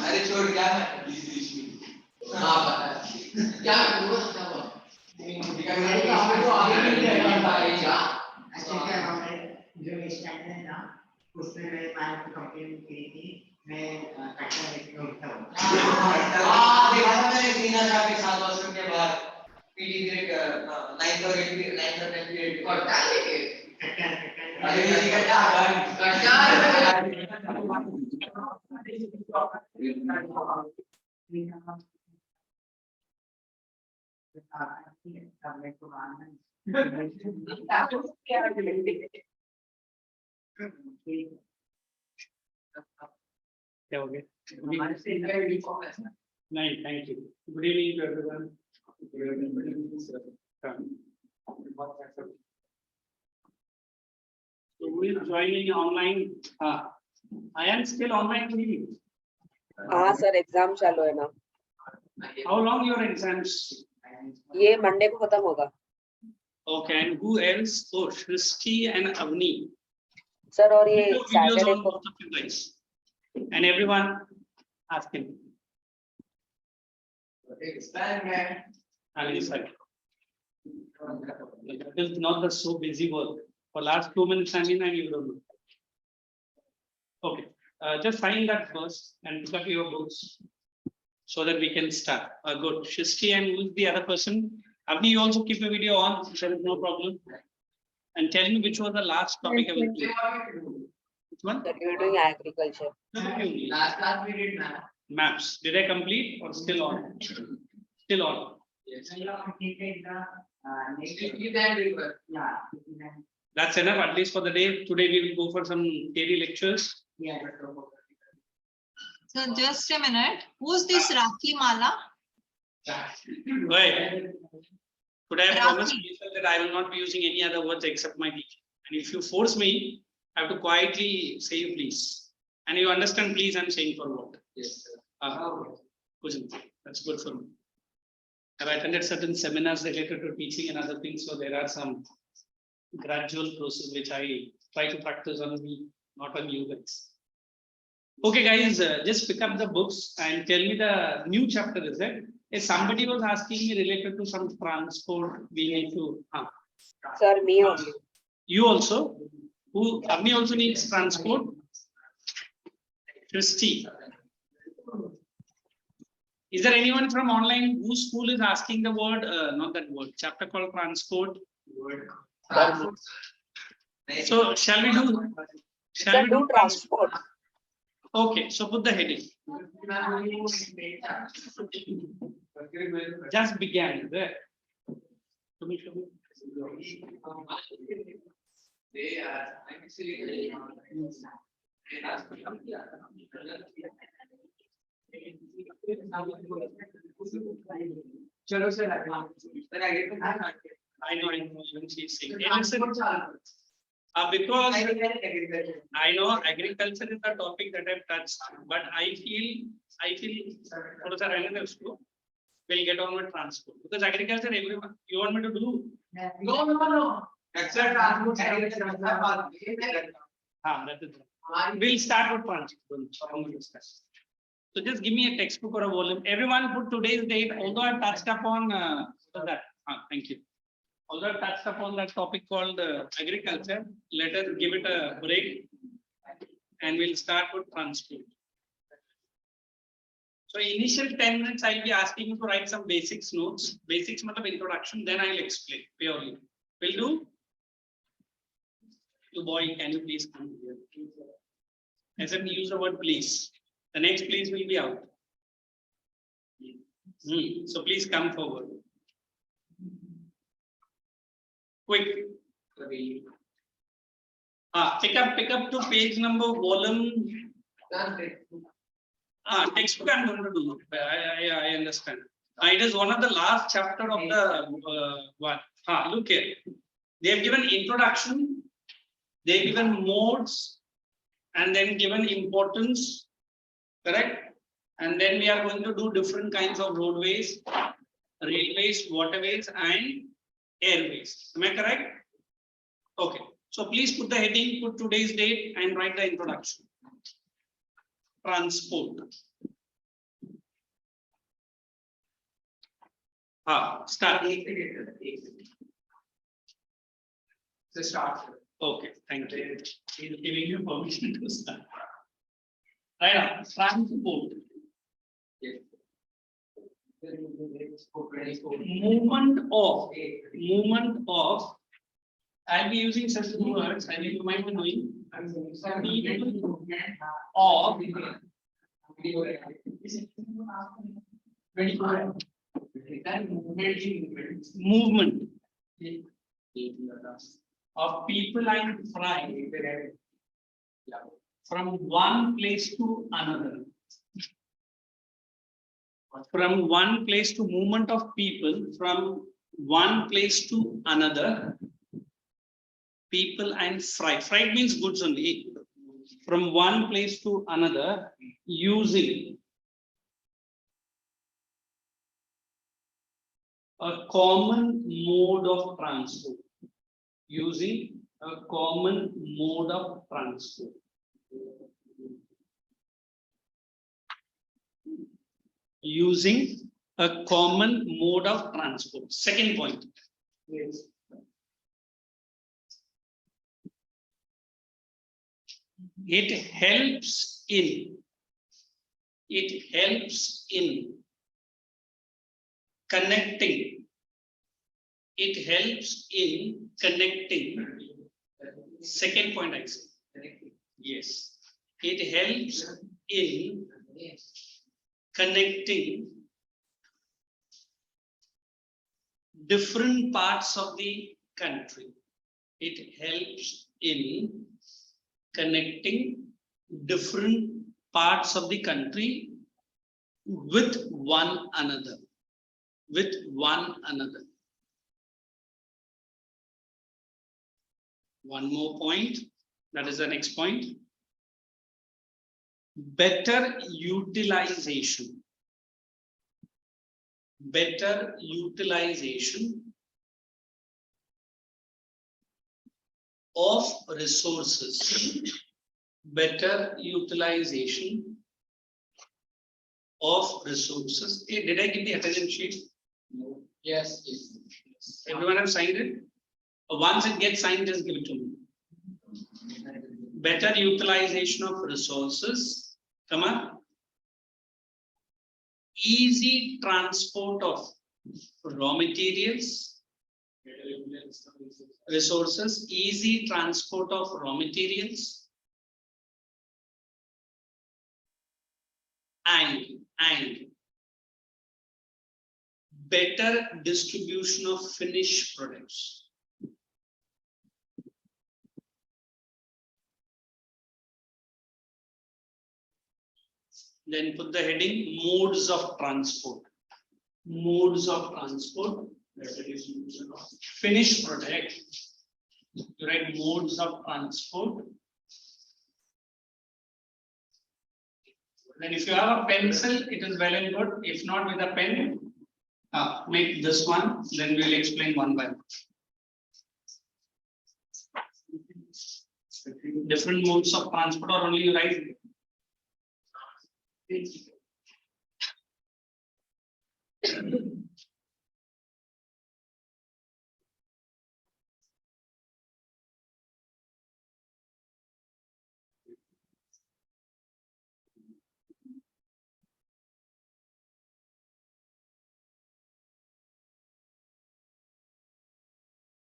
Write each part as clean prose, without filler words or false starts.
अरे छोड़ क्या है हाँ पता क्या जो स्टैंड है ना उसमें मैंने पायलट की कंप्लेंट की थी मैं कट्टा लेके उठता हूँ देखा था मैंने सीना साहब के 7 वर्षों के बाद पीटी ग्रेड 9th और 8th 9th और 10th ग्रेड कट्टा लेके कट्टा अरे ये कट्टा क्या हो गया? नहीं, thank you. Good evening to everyone. So who is joining online? I am still online. हाँ सर एग्जाम चालू है ना. How long your exams? ये मंडे को खत्म होगा. Okay, and who else? Oh, Shristi and Avni. Sir और ये Videos सैटरडे on को both of you guys. And everyone ask him. Ali sir. That is not the so busy work. For last 2 minutes I mean, and you don't know. Okay, just sign that first and pick up your books so that we can start. Good. Shristi and who is the other person? Avni, you also keep the video on. There is no problem. And tell me which was the last topic I will play. Which one? that you are doing agriculture. last we did Maps. Did I complete or still on? Still on. yes yeah That's enough at least for the day. Today we will go for some theory lectures. yeah So just a minute. Who's this Rakhi Mala? Right. Today I Rakhi. promised myself that I will not be using any other words except my teacher. And if you force me, I have to quietly say please. And you understand please I'm saying for what? yes sir That's good for me. I've attended certain seminars related to teaching and other things, so there are some gradual process which I try to practice on me, not on you guys. Okay, guys, just pick up the books and tell me the new chapter is it? If somebody was asking me related to some transport, we need to. Sir, me only. You also? Who? Avni also needs transport. Christy. Is there anyone from online whose school is asking the word? Not that word. Chapter called transport. So shall we do? Sir, do transport. Okay, so put the heading. Just began there. Show me. they are actually चलो sir I know, even she's saying. Hey, listen, because I know agriculture is the topic that I've touched, but I feel we'll get on with transport because agriculture everyone. You want me to do? no that's a transport That is right. We'll start with transport. So just give me a textbook or a volume. Everyone put today's date, although I touched upon that. Thank you. Although I touched upon that topic called agriculture, let us give it a break and we'll start with transport. So initial 10 minutes, I'll be asking you to write some basics notes. Basics means introduction, then I'll explain purely. Will do? You boy, can you please come here? As in use the word please. The next please will be out. So please come forward. Quick. Pick up to page number volume. Textbook I'm going to do. I understand. It is one of the last chapter of the one. Look here. They have given introduction. They have given modes and then given importance correct? And then we are going to do different kinds of roadways, railways, waterways, and airways. Am I correct? Okay. So please put the heading, put today's date, and write the introduction. Transport. Start. So start. Okay, thank you. He's giving you permission to start. Right now, transport. Yes. Movement of. I'll be using such words, and you might be knowing. Of. 24. Movement of people and freight from one place to another. From one place to movement of people from one place to another. People and freight. Freight means goods only. From one place to another using a common mode of transport. Using a common mode of transport. Using a common mode of transport. Second point. Yes. It helps in connecting. It helps in connecting. Second point I say. Yes. It helps in connecting different parts of the country. It helps in connecting different parts of the country with one another. With one another. One more point. That is the next point. Better utilization. Better utilization of resources. Better utilization of resources. Hey, did I give the attendance sheet? No. Yes. Yes. Everyone have signed it? Once it gets signed, just give it to me. Better utilization of resources, come on. Easy transport of raw materials, resources, easy transport of raw materials, and better distribution of finished products. Then put the heading modes of transport. Modes of transport. Finished product. You write modes of transport. Then if you have a pencil, it is well and good. If not with a pen, make this one. Then we will explain one by one. Different modes of transport, or only you write.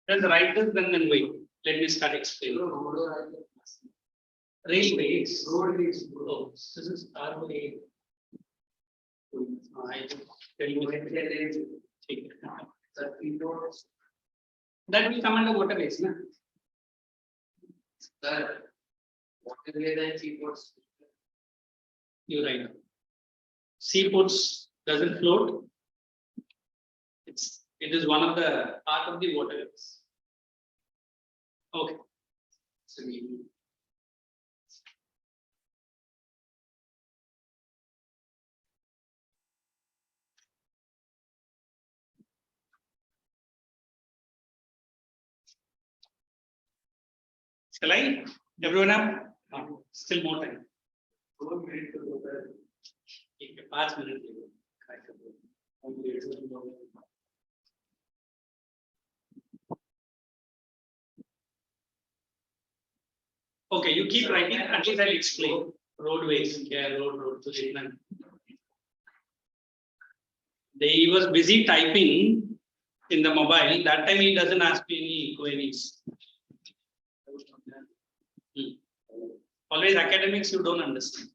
Just write this, then wait. Let me start explaining. Railways. Roadways. Oh, this is ROA. I tell you that will come under waterways, na? Sir, waterways and seaports. You're right. Seaports doesn't float. It is one of the part of the waterways. Okay. So Shall I? Everyone have? Still more time. 4 minutes. 5 minutes. Okay, you keep writing. At least I'll explain. Roadways. Yeah, road. So he was busy typing in the mobile. That time he doesn't ask me any queries. Always academics you don't understand.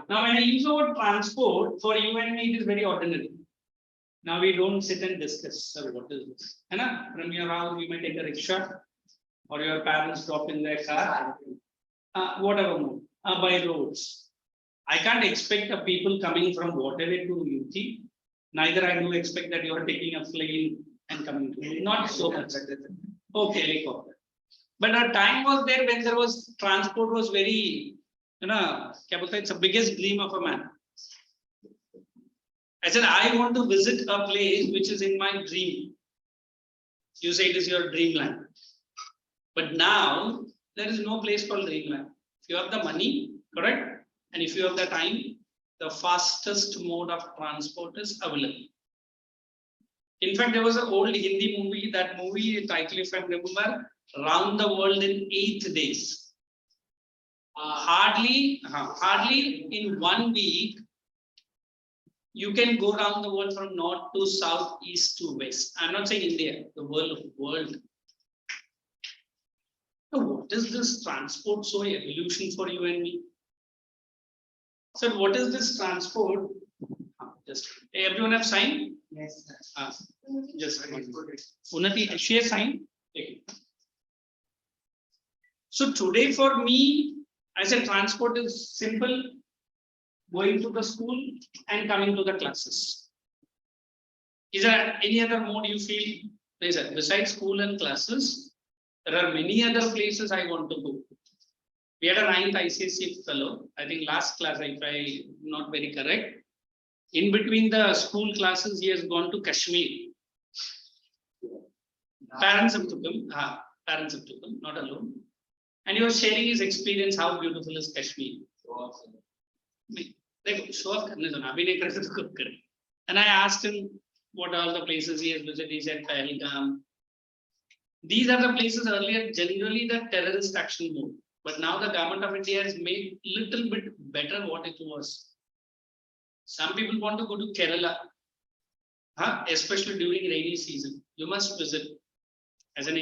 Now when I use the word transport, for you and me it is very ordinary. Now we don't sit and discuss, sir, what is this? From your house you may take a rickshaw or your parents drop in their car, whatever mode, by roads. I can't expect the people coming from Waterway to UT. Neither I do expect that you are taking a plane and coming to not so much. Okay, helicopter. But a time was there when there was transport was very, it's the biggest dream of a man. I said, I want to visit a place which is in my dream. You say it is your dreamland. But now there is no place called dreamland. If you have the money, correct? And if you have the time, the fastest mode of transport is available. In fact, there was an old Hindi movie, that movie title, if I remember, Round the World in 8 days. Hardly in 1 week, you can go around the world from north to south, east to west. I'm not saying India, the world. So what is this transport so evolution for you and me? So what is this transport? Just everyone have signed? Yes, sir. Just Unnati, she has signed. Okay. So today for me, I said transport is simple, going to the school and coming to the classes. Is there any other mode you feel? Besides school and classes, there are many other places I want to go. We had a 9th ICSE fellow, I think last class, if I'm not very correct. In between the school classes, he has gone to Kashmir. Parents have took him, not alone. And he was sharing his experience, how beautiful is Kashmir. And I asked him what are the places he has visited. He said Pahalgam. These are the places earlier generally the terrorist action mode. But now the government of India has made little bit better what it was. Some people want to go to Kerala, especially during rainy season. You must visit. As an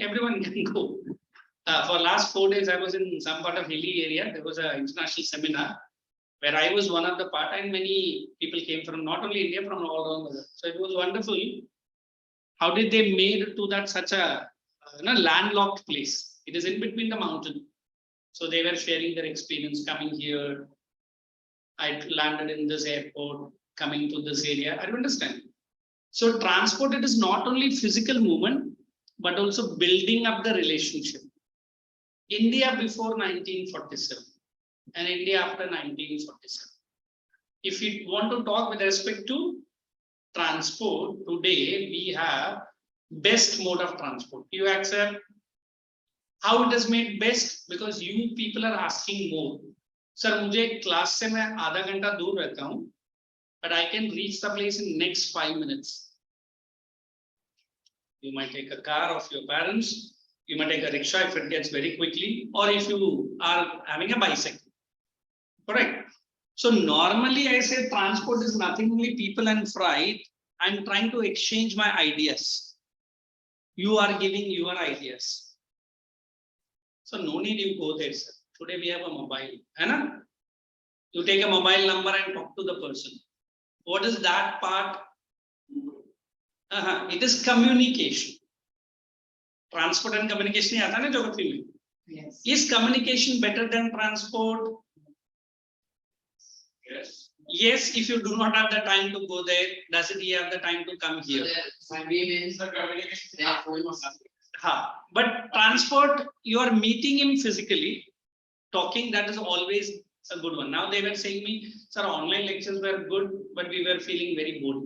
everyone can go. For last 4 days, I was in some part of hilly area. There was an international seminar where I was one of the part, and many people came from not only India, from all around the world. So it was wonderful. How did they made to that such a landlocked place? It is in between the mountain. So they were sharing their experience coming here. I landed in this airport, coming to this area. I don't understand. So transport, it is not only physical movement, but also building up the relationship. India before 1947 and India after 1947. If we want to talk with respect to transport, today we have best mode of transport. You accept how it is made best? Because you people are asking more. Sir, मुझे class से मैं आधा घंटा दूर रहता हूँ, but I can reach the place in next 5 minutes. You might take a car of your parents, you might take a rickshaw if it gets very quickly, or if you are having a bicycle. Correct? So normally I say transport is nothing only people and freight. I'm trying to exchange my ideas. You are giving your ideas. So no need you go there, sir. Today we have a mobile. You take a mobile number and talk to the person. What is that part? It is communication. Transport and communication is in geography. Yes. Is communication better than transport? Yes. Yes, if you do not have the time to go there, does it have the time to come here? But transport, you are meeting him physically, talking, that is always a good one. Now they were saying me, sir, online lectures were good, but we were feeling very bored.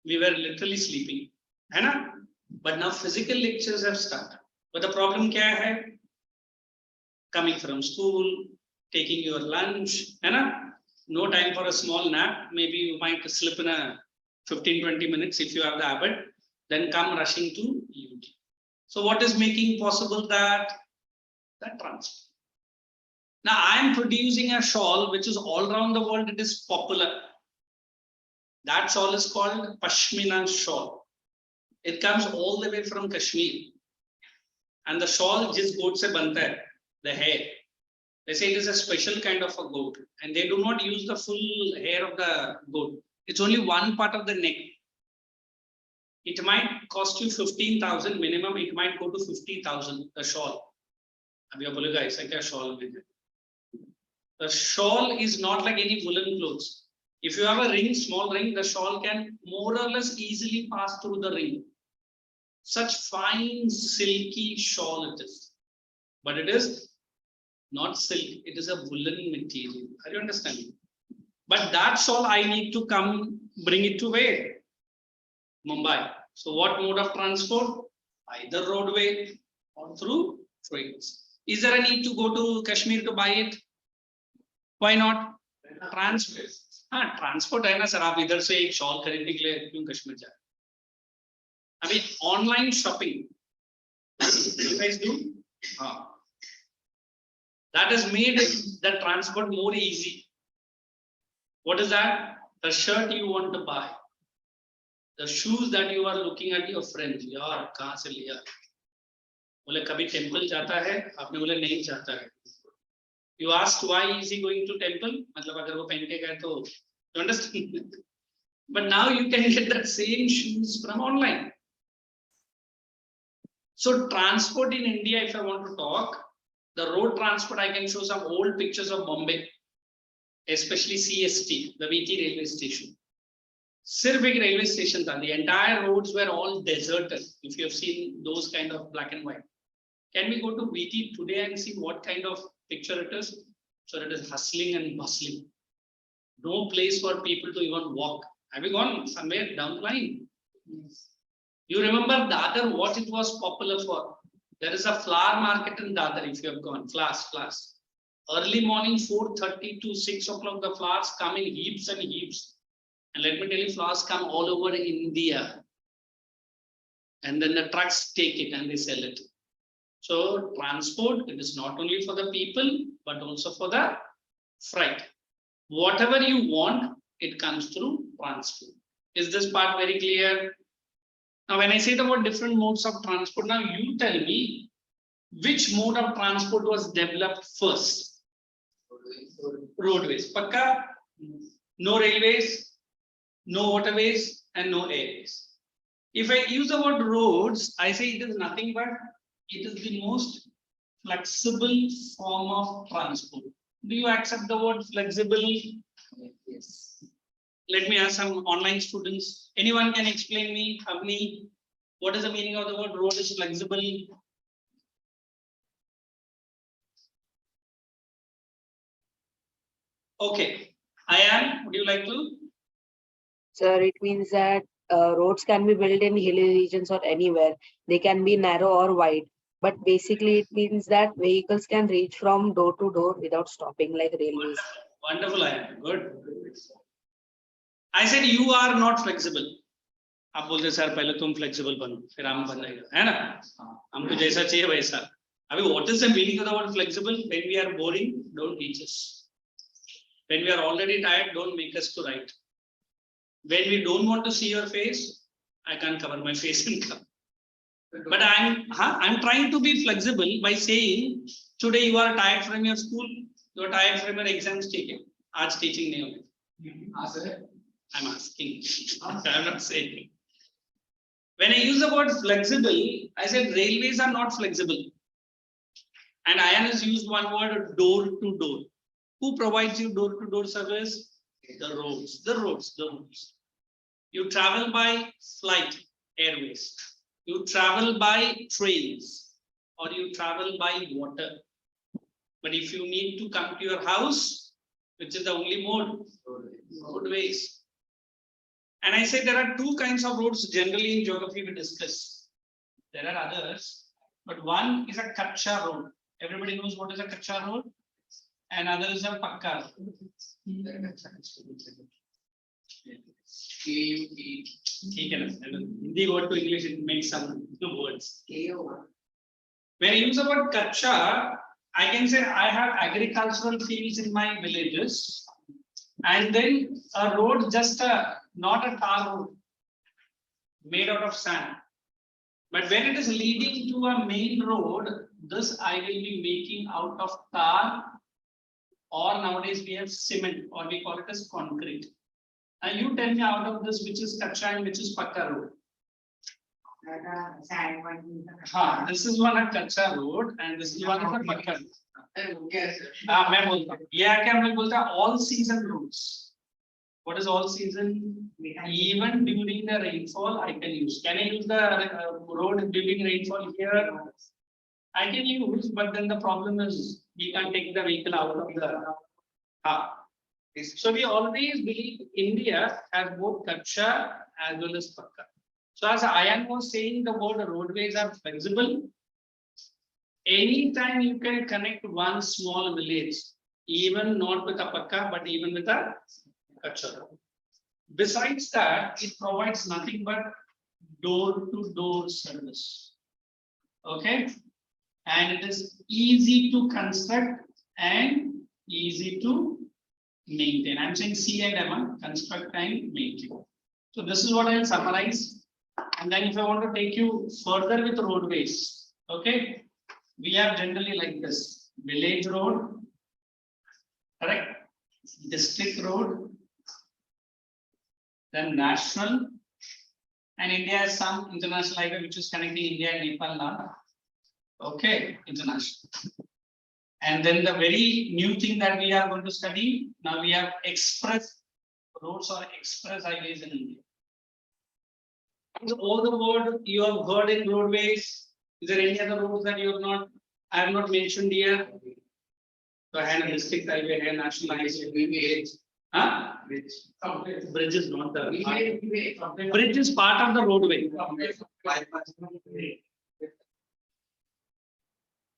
We were literally sleeping. है ना? But now physical lectures have started. But the problem क्या है? Coming from school, taking your lunch, है ना? No time for a small nap. Maybe you might slip in a 15-20 minutes if you have the habit. Then come rushing to YouTube. So what is making possible that transfer? Now I am producing a shawl which is all around the world. It is popular. That shawl is called Pashmina shawl. It comes all the way from Kashmir. And the shawl just goat se banta hai, the hair. They say it is a special kind of a goat. And they do not use the full hair of the goat. It's only one part of the neck. It might cost you 15,000 minimum. It might go to 50,000, the shawl. Abhi aap bolega, aisa kya shawl mein hai? The shawl is not like any woolen clothes. If you have a ring, small ring, the shawl can more or less easily pass through the ring. Such fine silky shawl it is. But it is not silk, it is a woolen material. Are you understanding? But that shawl I need to come bring it to where? Mumbai. So what mode of transport? Either roadway or through trains. Is there a need to go to Kashmir to buy it? Why not? Transport. हाँ transport है ना sir, आप इधर से एक shawl खरीदने के लिए क्यों कश्मीर जाए? अभी online shopping you guys do? That has made the transport more easy. What is that? The shirt you want to buy, the shoes that you are looking at your friends. यार कहाँ से लिया? बोले कभी टेम्पल जाता है, आपने बोले नहीं जाता है. You asked why is he going to temple? मतलब अगर वो पहन के गए तो you understand? But now you can get that same shoes from online. So transport in India, if I want to talk, the road transport, I can show some old pictures of Bombay, especially CST, the VT railway station. Sirf ek railway station tha, the entire roads were all deserted. If you have seen those kind of black and white. Can we go to VT today and see what kind of picture it is? So it is hustling and bustling. No place for people to even walk. Have you gone somewhere down the line? Yes. You remember Dadar, what it was popular for? There is a flower market in Dadar if you have gone. Flowers. Early morning 4:30 to 6 o'clock, the flowers come in heaps and heaps. And let me tell you, flowers come all over India. And then the trucks take it and they sell it. So transport, it is not only for the people, but also for the freight. Whatever you want, it comes through transport. Is this part very clear? Now, when I say the word different modes of transport, now you tell me which mode of transport was developed first? Roadways. Pakka? No railways, no waterways, and no airways. If I use the word roads, I say it is nothing but it is the most flexible form of transport. Do you accept the word flexible? Yes. Let me ask some online students. Anyone can explain me, Avni, what is the meaning of the word road is flexible? Okay, I am. Would you like to? Sir, it means that roads can be built in hilly regions or anywhere. They can be narrow or wide. But basically, it means that vehicles can reach from door to door without stopping like railways. Wonderful, I am. Good. I said you are not flexible. आप बोलते sir पहले तुम flexible बनो फिर हम बन जाएगा है ना हमको जैसा चाहिए वैसा अभी what is the meaning of the word flexible? When we are boring, don't teach us. When we are already tired, don't make us to write. When we don't want to see your face, I can't cover my face and come. But I'm trying to be flexible by saying today you are tired from your school, you are tired from your exams taken. आज teaching नहीं होगी. I'm asking. I'm not saying. When I use the word flexible, I said railways are not flexible. And IAN has used one word, door to door. Who provides you door to door service? The roads, the roads, the roads. You travel by flight, airways. You travel by trains or you travel by water. But if you need to come to your house, which is the only mode, roadways. And I say there are two kinds of roads generally in geography we discuss. There are others, but one is a kacha road. Everybody knows what is a kacha road, and other is a pakka road. Hindi word to English, it makes some words. When you use the word kacha, I can say I have agricultural fields in my villages, and then a road, just not a tar road, made out of sand. But when it is leading to a main road, this I will be making out of tar, or nowadays we have cement, or we call it as concrete. And you tell me out of this which is kacha and which is pakka road. This is one a kacha road and this is one of a pakka road. मैं बोलता हूँ ये क्या मैं बोलता हूँ all season roads. What is all season? Even during the rainfall I can use. Can I use the road during rainfall here? I can use, but then the problem is we can't take the vehicle out of the. So we always believe India has both kacha as well as pakka. So as Ayan was saying, the word roadways are flexible. Anytime you can connect one small village, even not with a pakka, but even with a kacha. Besides that, it provides nothing but door-to-door service. Okay, and it is easy to construct and easy to maintain. I'm saying C and M, construct and maintain. So this is what I'll summarize. And then if I want to take you further with roadways, okay, we have generally like this: village road, correct? District road, then national, and India has some international highway which is connecting India and Nepal now. Okay, international. And then the very new thing that we are going to study, now we have express roads or express highways in India. So all the word you have heard in roadways, is there any other roads that you have not, I have not mentioned here? So I had a district highway, I had national highway. Huh? Bridge is not the bridge is part of the roadway.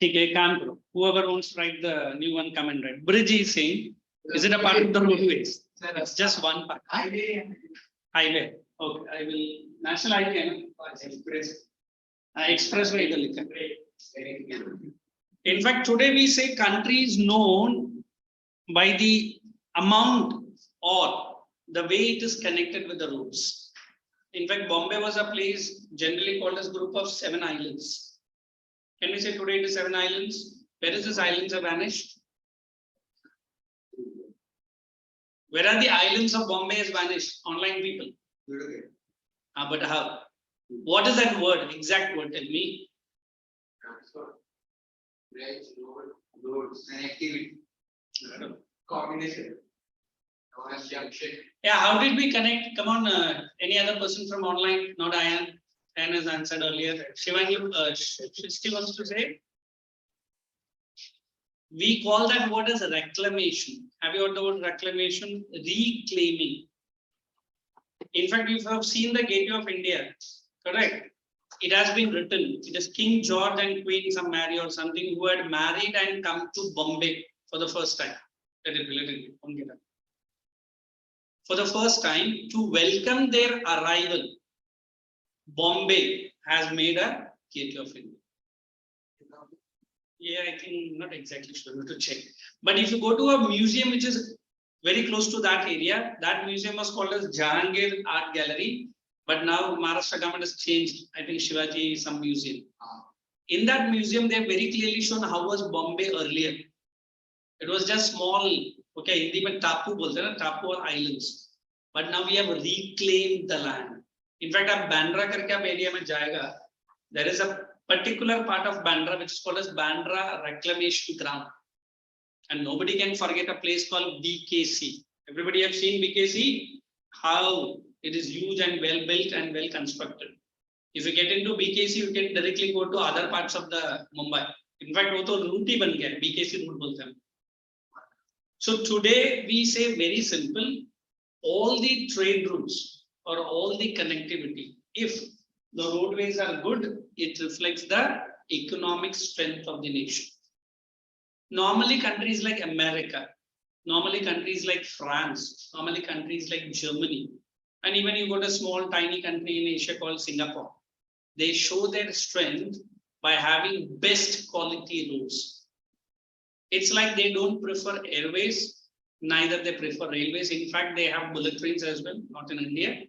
Okay, whoever wants to write the new one, come and write. Bridge is saying, is it a part of the roadways? It's just one part. Highway. Okay, I will. National highway. Expressway. In fact, today we say country is known by the amount or the way it is connected with the roads. In fact, Bombay was a place generally called as group of 7 islands. Can we say today it is 7 islands? Where is this islands have vanished? Where are the islands of Bombay has vanished? Online people. But how? What is that word? Exact word, tell me. Connectivity. Combination. Yeah, how did we connect? Come on, any other person from online? Not Ayan. Ayan has answered earlier. Shivangi, she still wants to say. We call that word as reclamation. Have you heard the word reclamation? Reclaiming. In fact, you have seen the Gateway of India, correct? It has been written. It is King George and Queen some Mary or something who had married and come to Bombay for the first time. For the first time, to welcome their arrival, Bombay has made a Gateway of India. Yeah, I think not exactly sure. I have to check. But if you go to a museum which is very close to that area, that museum was called as Jahangir Art Gallery. But now Maharashtra government has changed. I think Shivaji some museum. In that museum, they have very clearly shown how was Bombay earlier. It was just small. Okay, Hindi mein tapu bolte na, tapu or islands. But now we have reclaimed the land. In fact, ab Bandra karke ab area mein jayega. There is a particular part of Bandra which is called as Bandra Reclamation Ground. And nobody can forget a place called BKC. Everybody have seen BKC? How it is huge and well built and well constructed. If you get into BKC, you can directly go to other parts of the Mumbai. In fact, wo to route hi ban gaya, BKC route bolte hain. So today we say very simple, all the trade routes or all the connectivity. If the roadways are good, it reflects the economic strength of the nation. Normally countries like America, normally countries like France, normally countries like Germany, and even you go to a small tiny country in Asia called Singapore, they show their strength by having best quality roads. It's like they don't prefer airways, neither they prefer railways. In fact, they have bullet trains as well, not in India,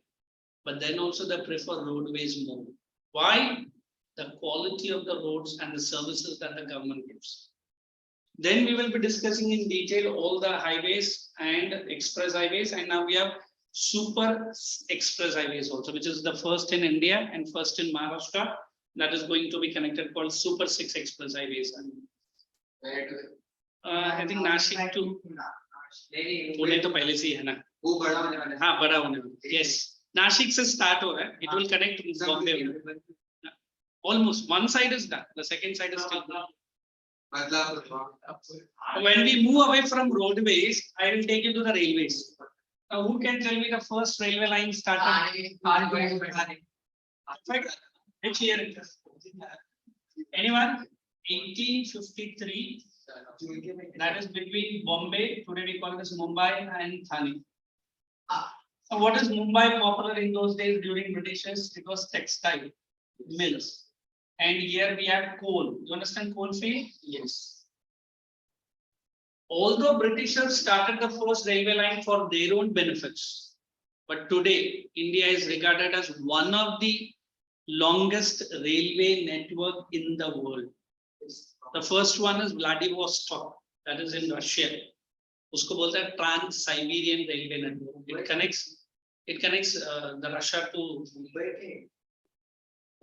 but then also they prefer roadways more. Why? The quality of the roads and the services that the government gives. Then we will be discussing in detail all the highways and express highways, and now we have super express highways also, which is the first in India and first in Maharashtra. That is going to be connected, called Super 6 express highways. I think Nashik to Pune to पहले से ही है ना. हाँ बड़ा होने वाला. Yes, Nashik से start हो रहा है. It will connect Bombay. Almost one side is done. The second side is still done. When we move away from roadways, I will take you to the railways. Now, who can tell me the first railway line started? Which year it is? Anyone? 1853. That is between Bombay, today we call this Mumbai, and Thane. So what is Mumbai popular in those days during Britishers? It was textile mills. And here we have coal. You understand coal field? Yes. Although Britishers started the first railway line for their own benefits, but today India is regarded as one of the longest railway network in the world. The first one is Vladivostok, that is in Russia. Usko bolta hai Trans-Siberian Railway Network. It connects the Russia to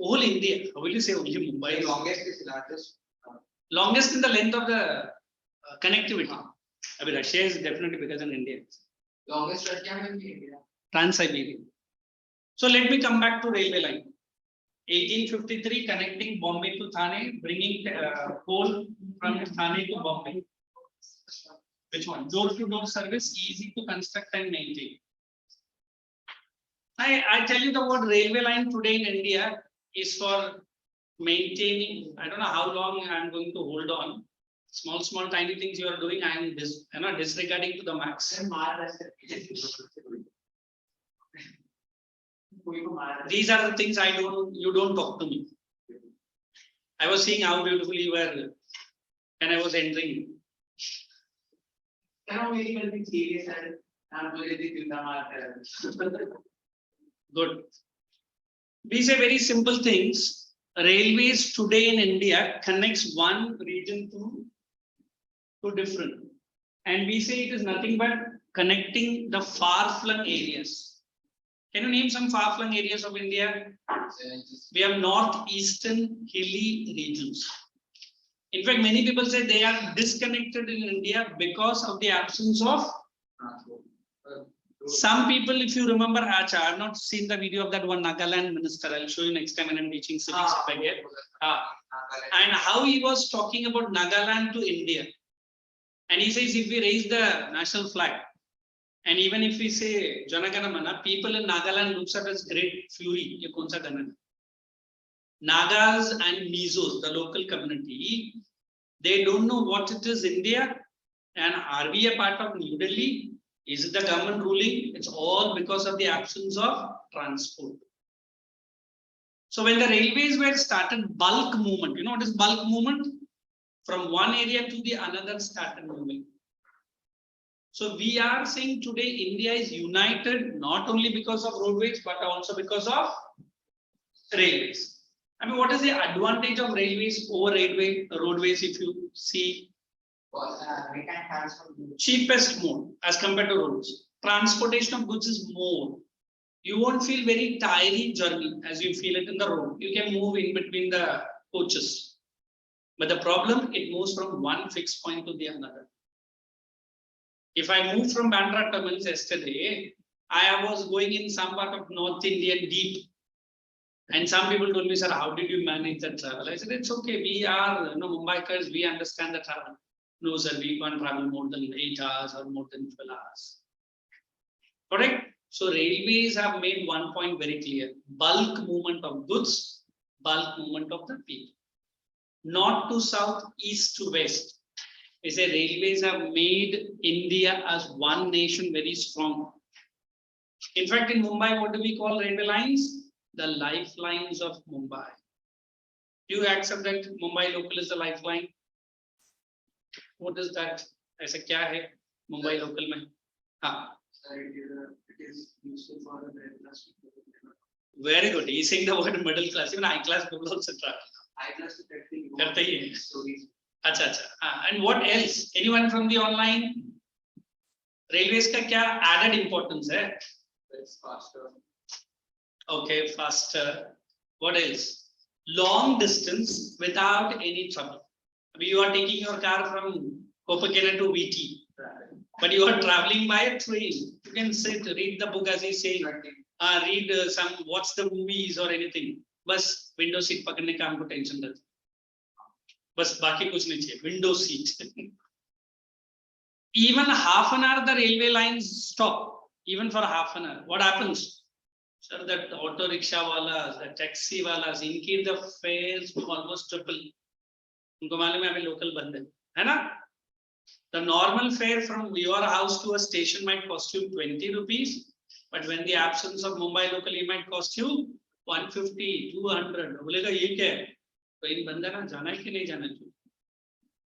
whole India. How will you say only Mumbai? The longest is largest. Longest in the length of the connectivity. I mean, Russia is definitely bigger than India. Longest Russia will be India. Trans-Siberian. So let me come back to railway line. 1853 connecting Bombay to Thane, bringing coal from Thane to Bombay. Which one? Door-to-door service, easy to construct and maintain. I tell you the word railway line today in India is for maintaining. I don't know how long I'm going to hold on. Small tiny things you are doing, I am not disregarding to the max. These are the things you don't talk to me. I was seeing how beautiful you were and I was entering. Good. These are very simple things. Railways today in India connects one region to different. And we say it is nothing but connecting the far-flung areas. Can you name some far-flung areas of India? We have northeastern hilly regions. In fact, many people say they are disconnected in India because of the absence of. Some people, if you remember, I have not seen the video of that one Nagaland minister. I'll show you next time when I'm teaching civics if I get. And how he was talking about Nagaland to India. And he says, if we raise the national flag, and even if we say Janaganamana, people in Nagaland looks at as great fury. Ye kaun sa Gana? Nagas and Mizos, the local community, they don't know what it is India. And are we a part of New Delhi? Is it the government ruling? It's all because of the absence of transport. So when the railways were started, bulk movement, you know what is bulk movement? From one area to the another started moving. So we are saying today India is united not only because of roadways, but also because of railways. I mean, what is the advantage of railways over roadways if you see? We can transfer. Cheapest mode as compared to roads. Transportation of goods is more. You won't feel very tiring journey as you feel it in the road. You can move in between the coaches. But the problem, it moves from one fixed point to the another. If I moved from Bandra terminals yesterday, I was going in some part of North Indian deep. And some people told me, sir, how did you manage the travel? I said, it's okay. We are, Mumbaikars, we understand the travel. No, sir, we can't travel more than 8 hours or more than 12 hours. Correct? So railways have made one point very clear: bulk movement of goods, bulk movement of the people. North to south, east to west. They say railways have made India as one nation very strong. In fact, in Mumbai, what do we call railway lines? The lifelines of Mumbai. Do you accept that Mumbai local is the lifeline? What is that? ऐसा क्या है Mumbai local में? हाँ. It is useful for the middle class people. Very good. He's saying the word middle class. Even high class people also travel. High class to करते ही हैं. stories. अच्छा अच्छा. And what else? Anyone from the online? Railways का क्या added importance है? It's faster. Okay, faster. What else? Long distance without any trouble. I mean, you are taking your car from Copenhagen to VT, but you are traveling by a train. You can sit, read the book as he says, read some, watch the movies or anything. बस window seat पकड़ने का हमको tension रहता है. बस बाकी कुछ नहीं चाहिए. Window seat. Even half an hour the railway lines stop. Even for half an hour. What happens? Sir, that auto rickshaw walas, the taxi walas, इनकी the fares almost triple. उनको मालूम है अभी local बंद है ना? The normal fare from your house to a station might cost you 20 rupees, but when the absence of Mumbai local, it might cost you 150, 200. बोलेगा ये क्या है? ट्रेन बंद है ना, जाना है कि नहीं जाना है?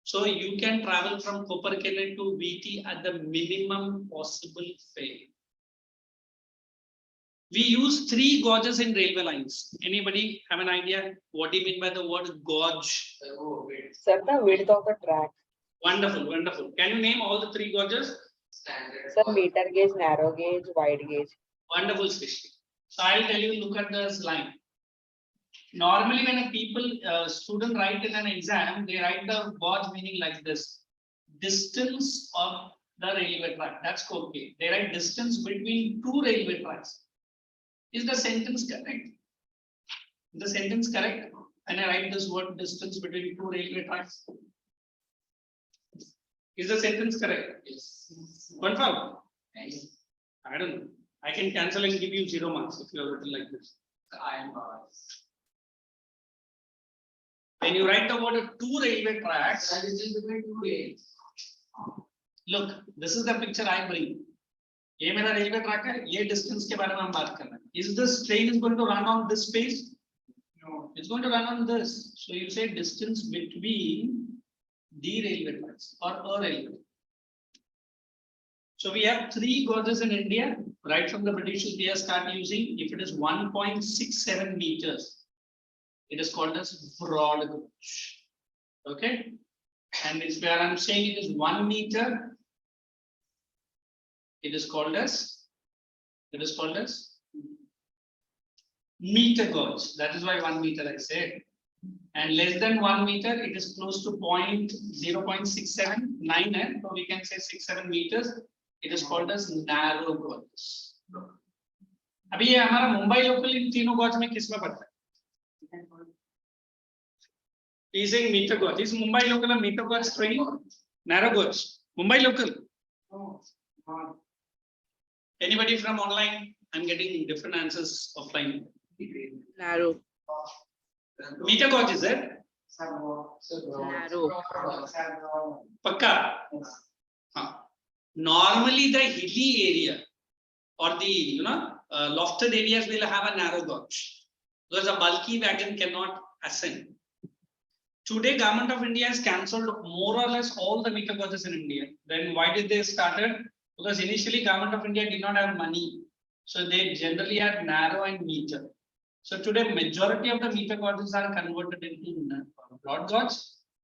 So you can travel from Copenhagen to VT at the minimum possible fare. We use 3 gauges in railway lines. Anybody have an idea? What do you mean by the word gauge? Sir, the width of the track. Wonderful, wonderful. Can you name all the 3 gauges? Standard. Sir, meter gauge, narrow gauge, wide gauge. Wonderful, Srishti. So I'll tell you, look at this line. Normally, when a student write in an exam, they write the gauge meaning like this: distance of the railway track. That's okay. They write distance between 2 railway tracks. Is the sentence correct? Is the sentence correct? When I write this word distance between 2 railway tracks. Is the sentence correct? Yes. Confirm? Yes. I don't know. I can cancel and give you 0 marks if you are written like this. The iron bars. When you write the word 2 railway tracks, That is just between 2 days. look, this is the picture I bring. ये मेरा railway track है, ये distance के बारे में हम बात कर रहे हैं. Is this train is going to run on this space? No. It's going to run on this. So you say distance between the railway tracks or a railway. So we have 3 gauges in India. Right from the British, they start using. If it is 1.67 meters, it is called as broad gauge. Okay, and it's where I'm saying it is 1 meter. It is called as meter gauge. That is why 1 meter I said. And less than 1 meter, it is close to 0.679. So we can say 6-7 meters. It is called as narrow gauge. अभी ये हमारा Mumbai local इन तीनों gauge में किसमें पड़ता है? He is saying meter gauge. Is Mumbai local a meter gauge train? Narrow gauge. Mumbai local. No. Anybody from online? I'm getting different answers offline. Narrow. Meter gauge is it? Narrow. Pakka. Normally the hilly area or the lofted areas will have a narrow gauge because a bulky wagon cannot ascend. Today, Government of India has cancelled more or less all the meter gauges in India. Then why did they started? Because initially Government of India did not have money, so they generally had narrow and meter. So today, majority of the meter gauges are converted into broad gauge,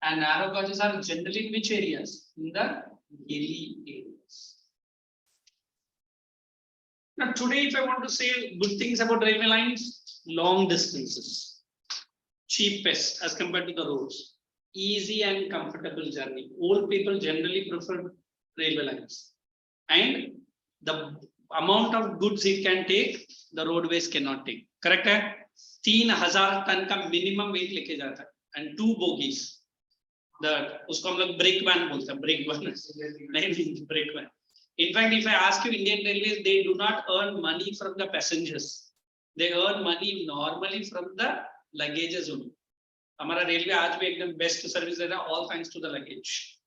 and narrow gauges are generally in which areas? In the hilly areas. Now today, if I want to say good things about railway lines, long distances, cheapest as compared to the roads, easy and comfortable journey. Old people generally prefer railway lines, and the amount of goods it can take, the roadways cannot take. Correct है? 3000 ton का minimum weight लेके जाता है, and 2 bogies. The उसको हम लोग brake van बोलते हैं, brake van नहीं brake van. In fact, if I ask you, Indian Railways, they do not earn money from the passengers. They earn money normally from the luggages only. हमारा railway आज भी एकदम best service दे रहा है, all thanks to the luggage,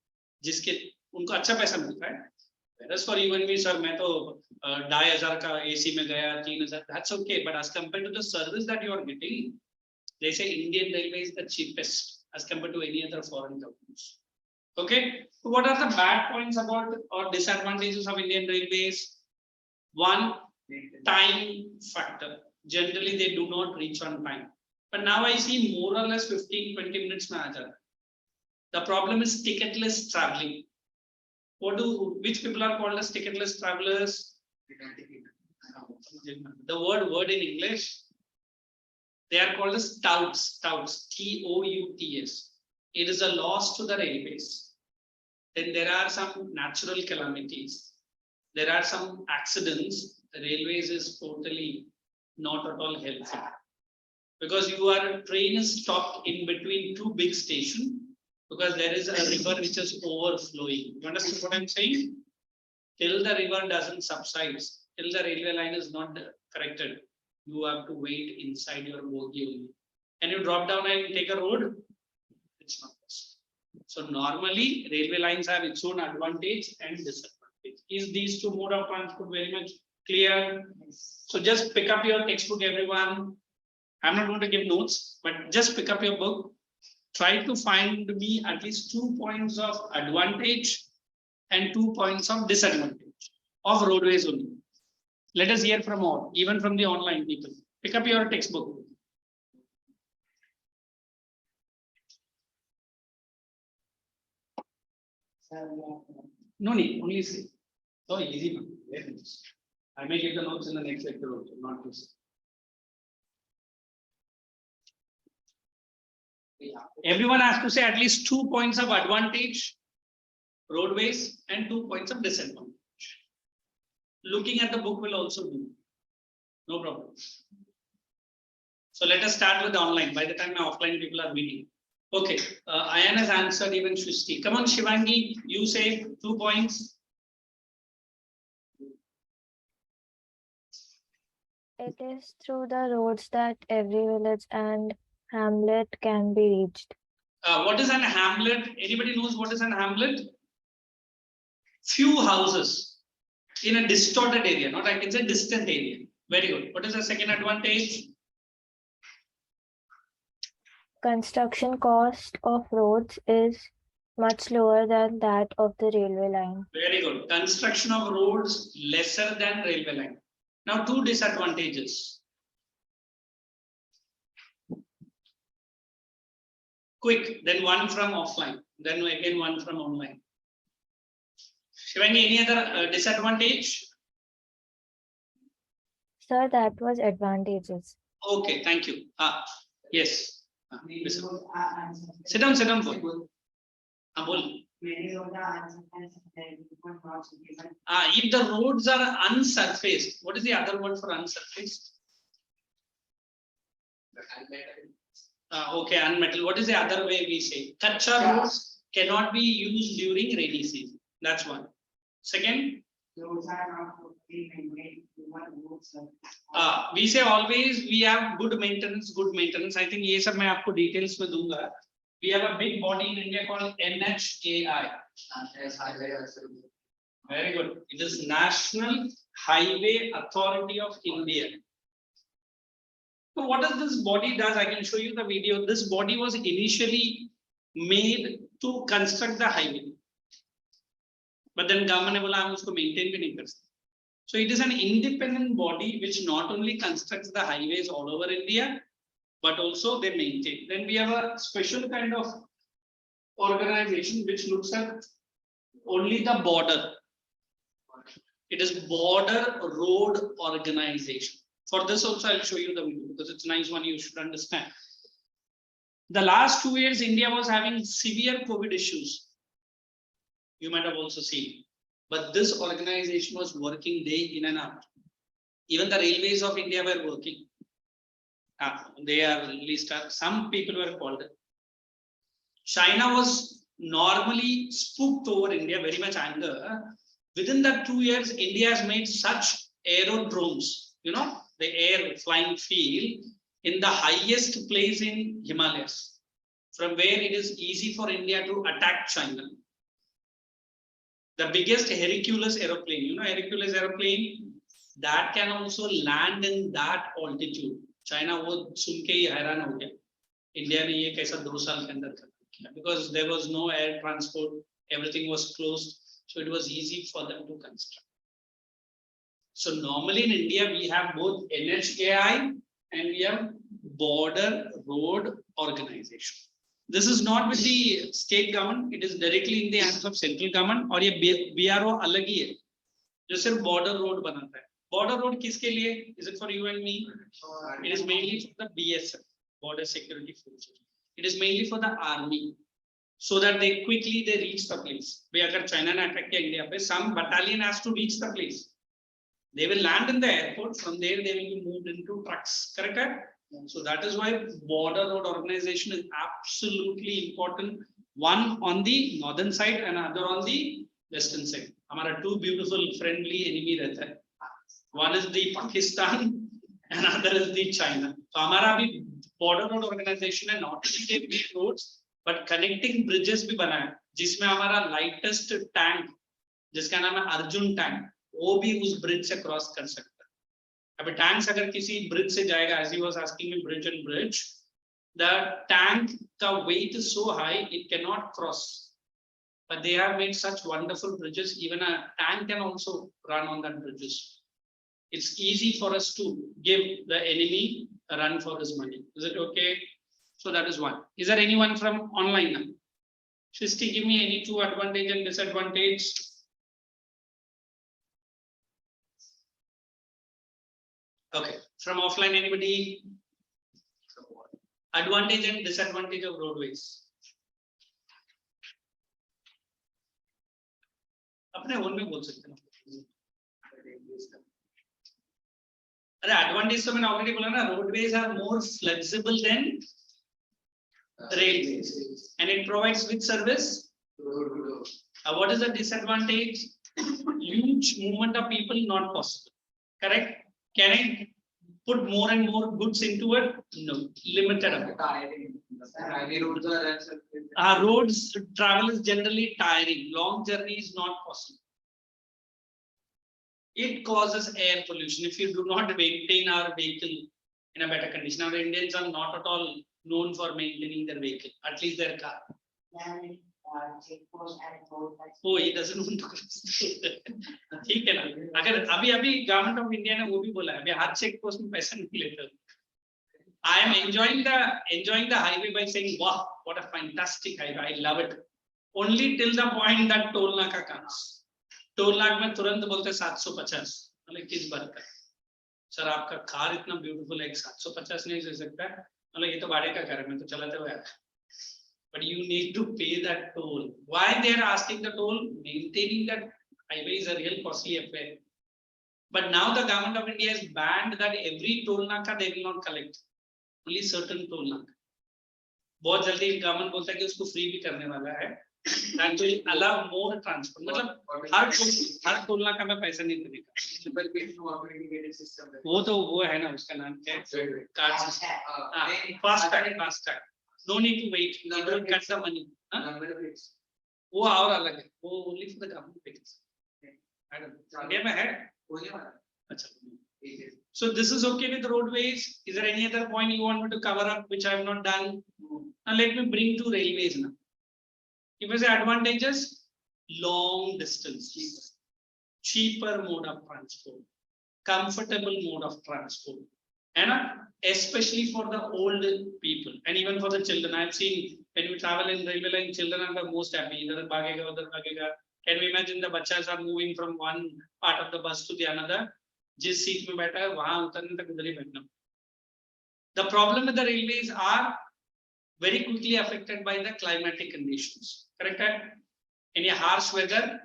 जिसके उनको अच्छा पैसा मिलता है. Whereas for even me, sir, मैं तो 2,500 का AC में गया, 3,000, that's okay. But as compared to the service that you are getting, they say Indian Railway is the cheapest as compared to any other foreign companies. Okay, so what are the bad points about or disadvantages of Indian Railways? One, time factor. Generally, they do not reach on time. But now I see more or less 15-20 minutes mein aa jata hai. The problem is ticketless traveling. Which people are called as ticketless travelers? The word in English, they are called as touts, Touts. It is a loss to the railways. Then there are some natural calamities. There are some accidents. The railways is totally not at all helpful. Because train is stopped in between two big stations, because there is a river which is overflowing. You understand what I'm saying? Till the river doesn't subside, till the railway line is not corrected, you have to wait inside your bogie only. Can you drop down and take a road? It's not possible. So normally railway lines have its own advantage and disadvantage. Is these two mode of transport very much clear? So just pick up your textbook, everyone. I'm not going to give notes, but just pick up your book. Try to find me at least 2 points of advantage and 2 points of disadvantage of roadways only. Let us hear from all, even from the online people. Pick up your textbook. No need, only say. So easy. I may give the notes in the next lecture also, not this. Everyone has to say at least 2 points of advantage, roadways, and 2 points of disadvantage. Looking at the book will also do. No problem. So let us start with the online. By the time my offline people are meeting. Okay, Ayan has answered, even Shrishti. Come on, Shivangi, you say 2 points. It is through the roads that every village and hamlet can be reached. What is an hamlet? Anybody knows what is an hamlet? Few houses in a distorted area, not I can say distant area. Very good. What is the second advantage? Construction cost of roads is much lower than that of the railway line. Very good. Construction of roads lesser than railway line. Now, 2 disadvantages. Quick, then 1 from offline, then again 1 from online. Shivangi, any other disadvantage? Sir, that was advantages. Okay, thank you. Yes. Sit down, Bol. If the roads are unsurfaced, what is the other word for unsurfaced? Okay, unmetal. What is the other way we say? Kacha roads cannot be used during rainy season. That's one. Second, we say always we have good maintenance. I think ये सब मैं आपको details में दूंगा. We have a big body in India called NHAI. Very good. It is National Highway Authority of India. So what does this body does? I can show you the video. This body was initially made to construct the highway. But then government ने बोला हम उसको maintain भी नहीं कर सकते. So it is an independent body which not only constructs the highways all over India, but also they maintain. Then we have a special kind of organization which looks at only the border. It is Border Road Organization. For this also I'll show you the video because it's a nice one, you should understand. The last 2 years India was having severe COVID issues. You might have also seen. But this organization was working day in and out. Even the railways of India were working. They are released. Some people were called. China was normally spooked over India, very much anger. Within that 2 years, India has made such aerodromes, the air flying field in the highest place in Himalayas, from where it is easy for India to attack China. The biggest Hercules aeroplane, Hercules aeroplane, that can also land in that altitude. China wo sun ke hi हैरान हो गया. India ने ये कैसा 2 साल के अंदर कर दिया, because there was no air transport, everything was closed, so it was easy for them to construct. So normally in India we have both NHAI and we have border road organization. This is not with the state government, it is directly in the hands of central government. और ये BRO अलग ही है, जो सिर्फ border road बनाता है. Border road किसके लिए? Is it for you and me? It is mainly for the BSF, Border Security Forces. It is mainly for the army, so that they quickly reach the place. भाई अगर China ने attack किया India पे, some battalion has to reach the place. They will land in the airport. From there, they will be moved into trucks. Correct? So that is why border road organization is absolutely important. One on the northern side and other on the western side. हमारा two beautiful friendly enemy रहता है. One is the Pakistan and other is the China. So हमारा भी border road organization है, not only big roads but connecting bridges भी बना है, जिसमें हमारा lightest tank, जिसका नाम है अर्जुन tank, वो भी उस ब्रिज से क्रॉस कर सकता है. अभी टैंक्स अगर किसी ब्रिज से जाएगा, as he was asking me bridge and bridge, the tank का weight is so high it cannot cross, but they have made such wonderful bridges. Even a tank can also run on that bridges. It's easy for us to give the enemy a run for his money. Is it okay? So that is one. Is there anyone from online now? Shristi, give me any 2 advantage and disadvantage. Okay, from offline, anybody? Advantage and disadvantage of roadways. अपने own में बोल सकते हैं. अरे advantage तो मैंने already बोला ना, roadways are more flexible than railways, and it provides which service? What is the disadvantage? Huge movement of people not possible. Correct? Can I put more and more goods into it? No, limited amount. Roads travel is generally tiring. Long journey is not possible. It causes air pollution if you do not maintain our vehicle in a better condition. Our Indians are not at all known for maintaining their vehicle, at least their car. Oh, he doesn't want to cross. ठीक है ना? अगर अभी government of India ने वो भी बोला है, अभी हर चेक पोस्ट में पैसा नहीं लेते. I am enjoying the highway by saying, wow, what a fantastic highway! I love it. Only till the point that toll नाका comes. टोल नाक में तुरंत बोलते 750. मतलब किस बात का? सर आपका कार इतना ब्यूटीफुल है, 750 नहीं दे सकता है. मतलब ये तो भाड़े का घर है, मैं तो चलाते हुए. But you need to pay that toll. Why they are asking the toll? Maintaining that highway is a real costly affair. But now the government of India has banned that every toll naka they will not collect. Only certain toll naka. बहुत जल्दी government बोलता है कि उसको free भी करने वाला है. That will allow more transport. मतलब हर toll naka में पैसा नहीं देगा. वो तो वो है ना, उसका नाम क्या है? Card system. Fast tag. No need to wait. You don't cut the money. वो और अलग है. वो only for the government vehicles. India में है. अच्छा. So this is okay with roadways. Is there any other point you want me to cover up which I have not done? Now let me bring to railways now. If I say advantages, long distance, cheaper mode of transport, comfortable mode of transport, and especially for the old people and even for the children. I have seen when we travel in railway line, children are the most happy. Idhar bhagega, udhar bhagega. Can we imagine the bachas are moving from one part of the bus to the another? जिस seat में बैठा है वहां उतरने तक उधर ही बैठना. The problem with the railways are very quickly affected by the climatic conditions. Correct? Any harsh weather,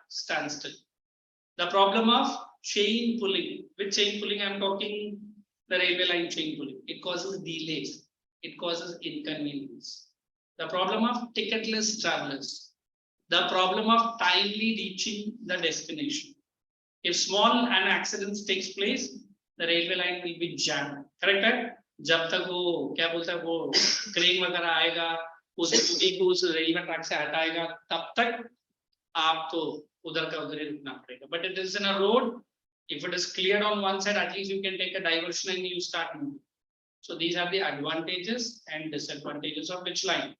standstill. The problem of chain pulling. With chain pulling, I am talking the railway line chain pulling. It causes delays. It causes inconvenience. The problem of ticketless travelers. the problem of timely reaching the destination. If small an accident takes place, the railway line will be jammed. Correct है? जब तक वो क्या बोलता है वो crane वगैरह आएगा, उस बॉडी को उस रेलवे ट्रैक से हटाएगा, तब तक आप तो उधर का उधर ही रुकना पड़ेगा. But it is in a road. If it is cleared on one side, at least you can take a diversion and you start moving. So these are the advantages and disadvantages of which line?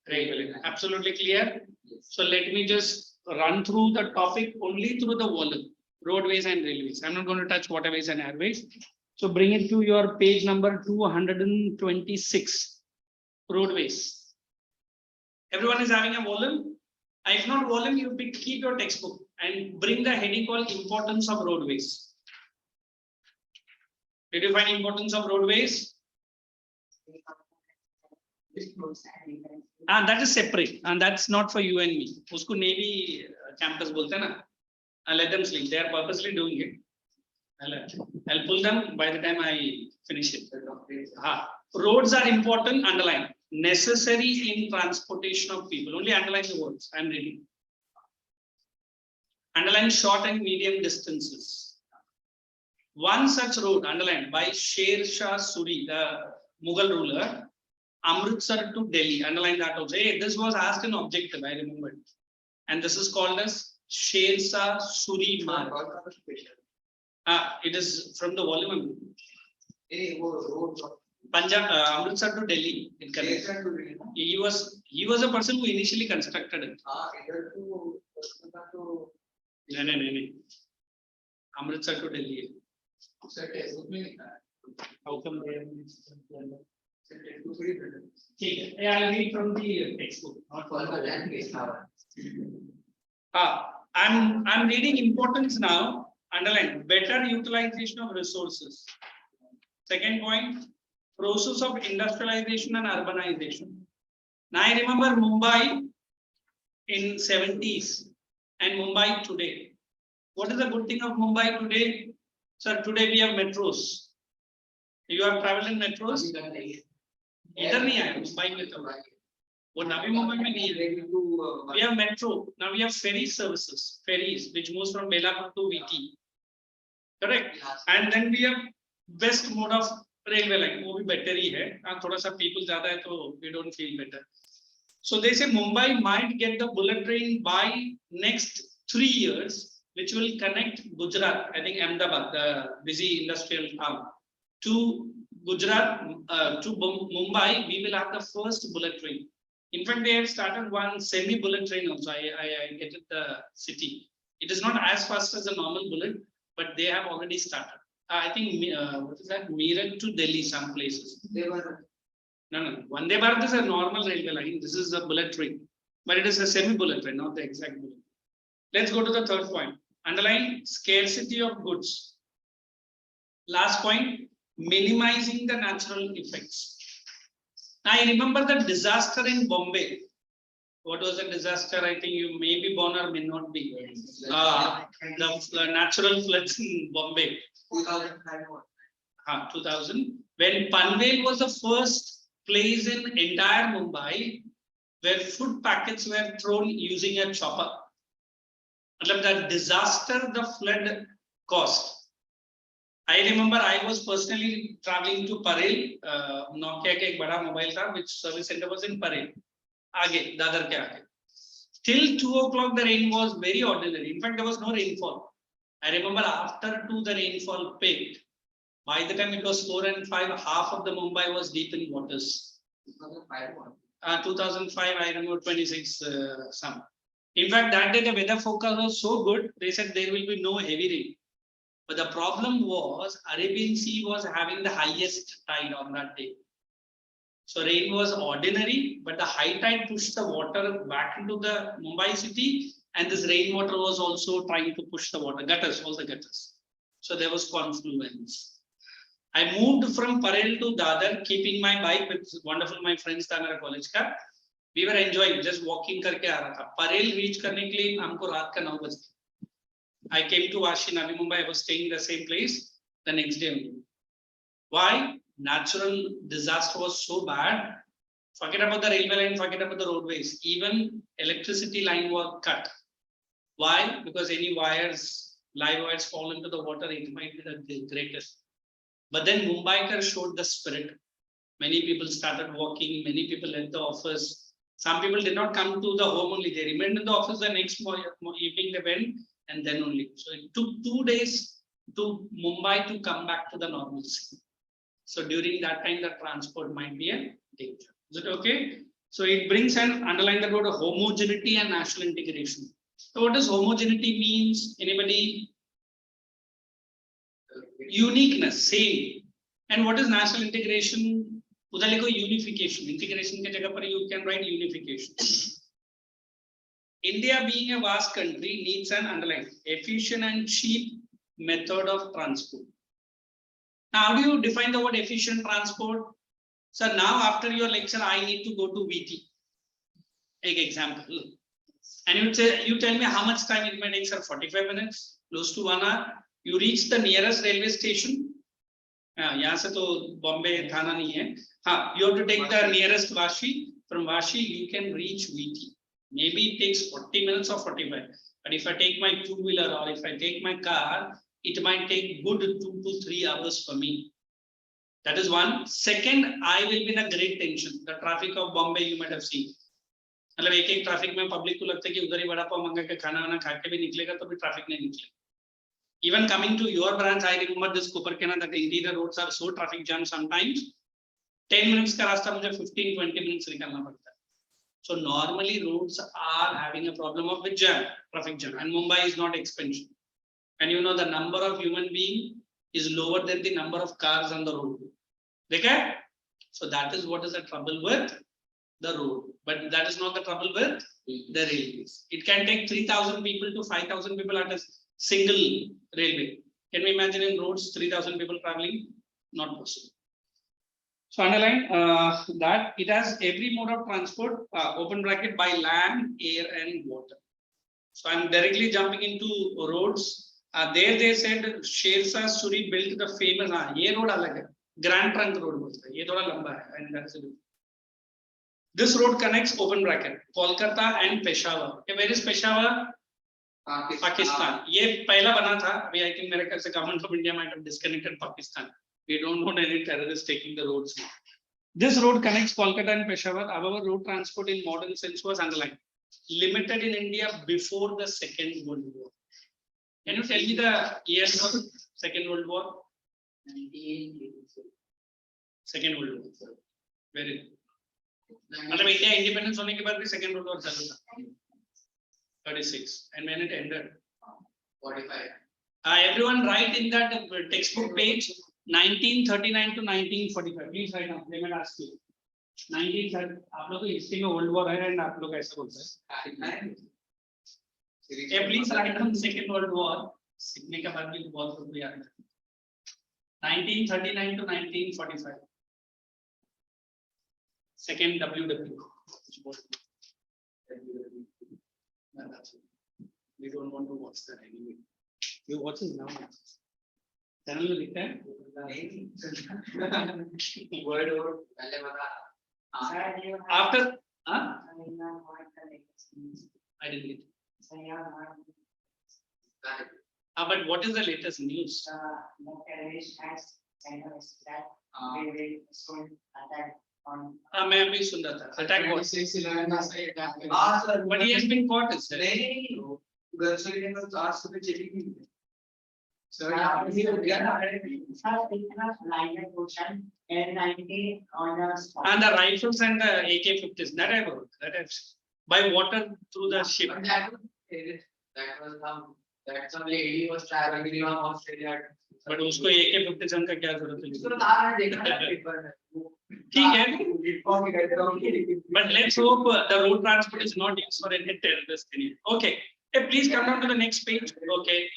Railway line. Absolutely clear. So let me just run through the topic only through the volume, roadways and railways. I'm not going to touch waterways and airways. So bring it to your page number 226, roadways. Everyone is having a volume. If not volume, you keep your textbook and bring the heading called importance of roadways. Did you find importance of roadways? That is separate, and that's not for you and me. Usko Navy campus bolte na. Let them sleep. They are purposely doing it. I'll pull them by the time I finish it. Roads are important. Underline. Necessary in transportation of people. Only underline the words. I'm reading. Underline short and medium distances. One such road, underlined by Sher Shah Suri, the Mughal ruler, Amritsar to Delhi. Underline that also. Hey, this was asked in objective, I remember. And this is called as Sher Shah Suri Marg. It is from the volume. Punjab, Amritsar to Delhi. He was a person who initially constructed it. No. Amritsar to Delhi. How come they are? I'll read from the textbook. I'm reading importance now. Underline better utilization of resources. Second point, process of industrialization and urbanization. Now I remember Mumbai in 70s and Mumbai today. What is the good thing of Mumbai today? Sir, today we have metros. You have traveled in metros? इधर नहीं आया Mumbai में तो वो नवी मुंबई में नहीं है. We have metro. Now we have ferry services, ferries which moves from Belapur to VT. Correct. And then we have best mode of railway line. वो भी better ही है. थोड़ा सा people ज़्यादा है तो we don't feel better. So they say Mumbai might get the bullet train by next 3 years, which will connect Gujarat, I think Ahmedabad, the busy industrial town, to Gujarat, to Mumbai. We will have the first bullet train. In fact, they have started one semi-bullet train also. I get it, the city. It is not as fast as a normal bullet, but they have already started. I think, what is that? Meerut to Delhi, some places. No. Vande Bharat is a normal railway line. This is a bullet train, but it is a semi-bullet train, not the exact bullet. Let's go to the third point. Underline scarcity of goods. Last point, minimizing the natural effects. I remember the disaster in Bombay. What was the disaster? I think you may be born or may not be. The natural floods in Bombay. 2000. When Panvel was the first place in entire Mumbai where food packets were thrown using a chopper. The disaster the flood caused. I remember I was personally traveling to Parel. Nokia ka ek bada mobile tha, which service center was in Parel. Aage, Dadar ke aage. Till 2 o'clock the rain was very ordinary. In fact, there was no rainfall. I remember after 2 the rainfall peaked. By the time it was 4 and 5, half of the Mumbai was deep in waters. 2005, I remember 26 some. In fact, that day the weather forecast was so good, they said there will be no heavy rain. But the problem was Arabian Sea was having the highest tide on that day. So rain was ordinary, but the high tide pushed the water back into the Mumbai city, and this rainwater was also trying to push the water, gutters, all the gutters. So there was confluence. I moved from Parel to Dadar, keeping my bike with wonderful my friends tha mera college ka. We were enjoying, just walking karke aa raha tha. Parel reach karne ke liye humko raat ka 9 baje. I came to Vashi, Navi Mumbai. I was staying in the same place the next day only. Why? Natural disaster was so bad. Forget about the railway line, forget about the roadways. Even electricity line was cut. Why? Because any wires, live wires fall into the water, it might be the greatest. But then Mumbaikar showed the spirit. Many people started walking, many people left the office. Some people did not come to the home only, they remained in the office the next evening they went, and then only. So it took 2 days to Mumbai to come back to the normalcy. So during that time, the transport might be a danger. Is it okay? So it brings and underline the word homogeneity and national integration. So what does homogeneity means? Anybody? Uniqueness, same. And what is national integration? Udhar likho unification. Integration ke jagah par you can write unification. India being a vast country needs an underline efficient and cheap method of transport. Now, how do you define the word efficient transport? So now after your lecture, I need to go to VT. Take example. And you tell me how much time it may take, sir? 45 minutes, close to 1 hour. You reach the nearest railway station. यहाँ से तो Bombay थाना नहीं है. You have to take the nearest Vashi. From Vashi, you can reach VT. Maybe it takes 40 minutes or 45. But if I take my two-wheeler or if I take my car, it might take good 2 to 3 hours for me. That is one. Second, I will be in a great tension. The traffic of Bombay, you might have seen. मतलब एक traffic में public को लगता है कि उधर ही बड़ा पाव मंगा के खाना वाना खा के भी निकलेगा तो भी ट्रैफिक नहीं निकलेगा. Even coming to your branch, I remember this Kuperkena that the interior roads are so traffic jam sometimes. 10 minutes का रास्ता मुझे 15-20 minutes निकालना पड़ता है. So normally roads are having a problem of with jam, traffic jam, and Mumbai is not expansion. And you know the number of human beings is lower than the number of cars on the road. Okay? So that is what is the trouble with the road. But that is not the trouble with the railways. It can take 3,000 people to 5,000 people at a single railway. Can we imagine in roads 3,000 people traveling? Not possible. So underline that it has every mode of transport, open bracket, by land, air and water. So I'm directly jumping into roads. There they said Shershah Suri built the famous, ye road alag hai, Grand Trunk Road bolta hai, ye thoda lamba hai, and that's it. This road connects, open bracket, Kolkata and Peshawar. Okay, where is Peshawar? Pakistan. ये पहला बना था. अभी I think मेरे ख्याल से government of India might have disconnected Pakistan. We don't want any terrorists taking the roads. This road connects Kolkata and Peshawar. However, road transport in modern sense was underlined. Limited in India before the Second World War. Can you tell me the year of Second World War? 1918. Second World War. Very good. मतलब India independence होने के बाद भी second world war चालू था. 36. And when it ended? 45. Everyone write in that textbook page 1939 to 1945. Please write down. They might ask you. 1930. आप लोग को हिस्ट्री में वर्ल्ड वॉर है एंड आप लोग ऐसा बोलते हैं. Please write down Second World War. सीखने के बाद भी बहुत कुछ याद है. 1939 to 1945. Second WW. We don't want to watch that anyway. You watching now? Channel में दिखता है? Word or पहले बता. After, I didn't get it. But what is the latest news? मैं अभी सुन रहा था. Attack was. But he has been caught. Is Sir, and the rifles and the AK-50s. That I wrote. That I've by water through the ship. That some lady was traveling from Australia. But उसको AK-57 का क्या जरूरत है? ठीक है. But let's hope the road transport is not used for any terrorist. Okay. Hey, please come down to the next page. Okay.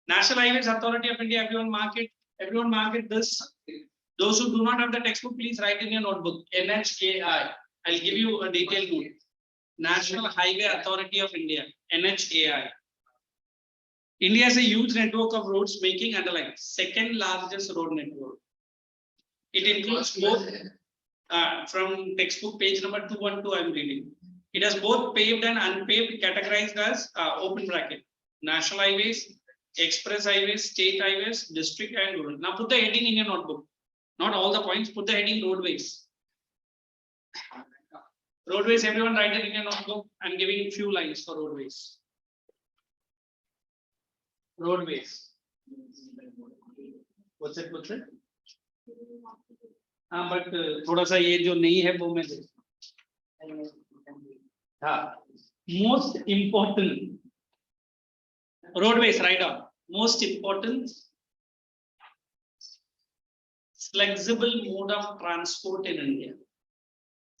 National Highways Authority of India. Everyone mark it. Everyone mark it. This. Those who do not have the textbook, please write in your notebook. NHAI. I'll give you a detailed note. National Highway Authority of India. NHAI. India has a huge network of roads, making underline second largest road network. It includes both from textbook page number 212, I'm reading. It has both paved and unpaved categorized as open bracket, national highways, express highways, state highways, district and rural. Now put the heading in your notebook. Not all the points, put the heading roadways. Roadways, everyone write it in your notebook. I'm giving few lines for roadways. Roadways. What's it? What's it? हाँ but थोड़ा सा ये जो नहीं है वो मैं दे हाँ most important roadways write down most important flexible mode of transport in India.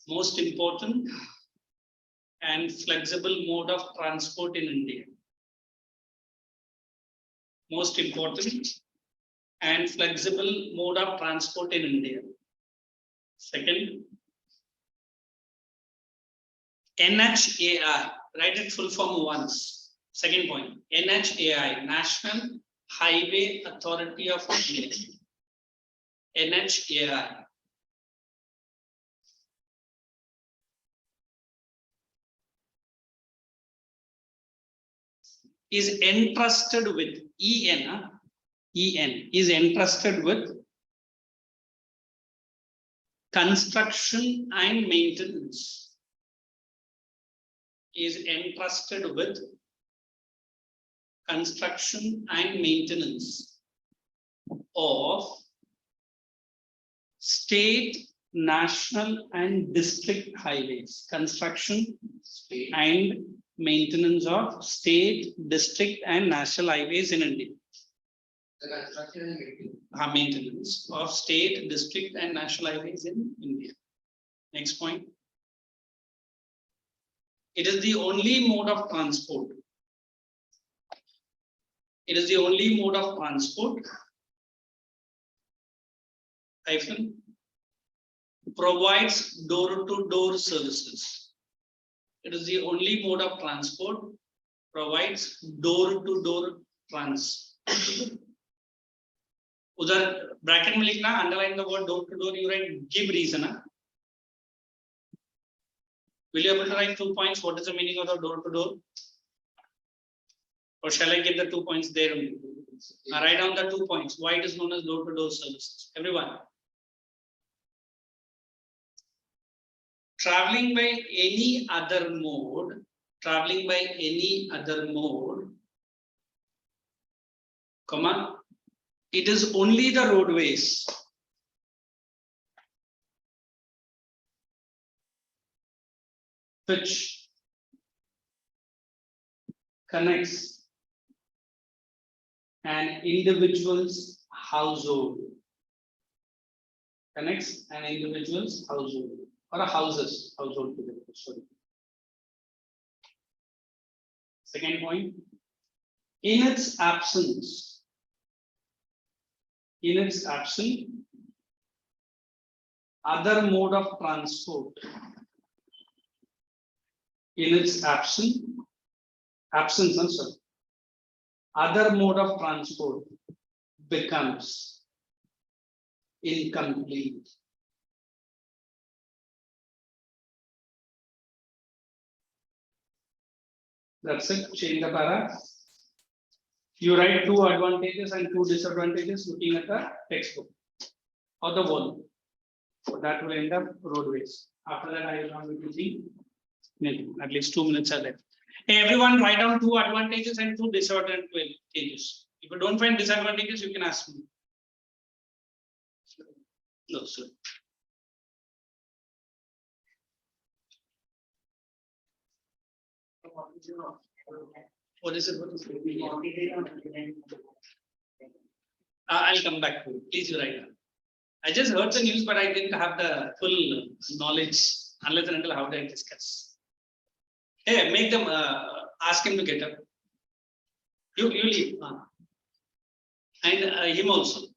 Most important and flexible mode of transport in India. Most important and flexible mode of transport in India. Second, NHAI, write it full form once. Second point, NHAI, National Highway Authority of India. NHAI. Is entrusted with EN is entrusted with construction and maintenance. Is entrusted with construction and maintenance of state, national and district highways. Construction and maintenance of state, district and national highways in India. The construction and Maintenance of state, district and national highways in India. Next point. It is the only mode of transport. It is the only mode of transport hyphen provides door-to-door services. It is the only mode of transport provides door-to-door transport. उधर bracket में लिखना underline the word door-to-door. You write give reason. Will you able to write 2 points? What is the meaning of the door-to-door? Or shall I give the 2 points there? Write down the 2 points. Why it is known as door-to-door services? Everyone. Traveling by any other mode, comma, it is only the roadways which connects an individual's household. Connects an individual's household or a household together. Sorry. Second point, in its absence, other mode of transport. In its absence, other mode of transport becomes incomplete. That's it. Change the para. You write 2 advantages and 2 disadvantages looking at the textbook or the volume. So that will end up roadways. After that, I will not be teaching anything. At least 2 minutes are left. Hey, everyone, write down 2 advantages and 2 disadvantages. If you don't find disadvantages, you can ask me. No, sir. What is it? I'll come back to you. Please you write down. I just heard the news, but I didn't have the full knowledge unless and until how did I discuss. Hey, make them ask him to get up. You leave. And him also.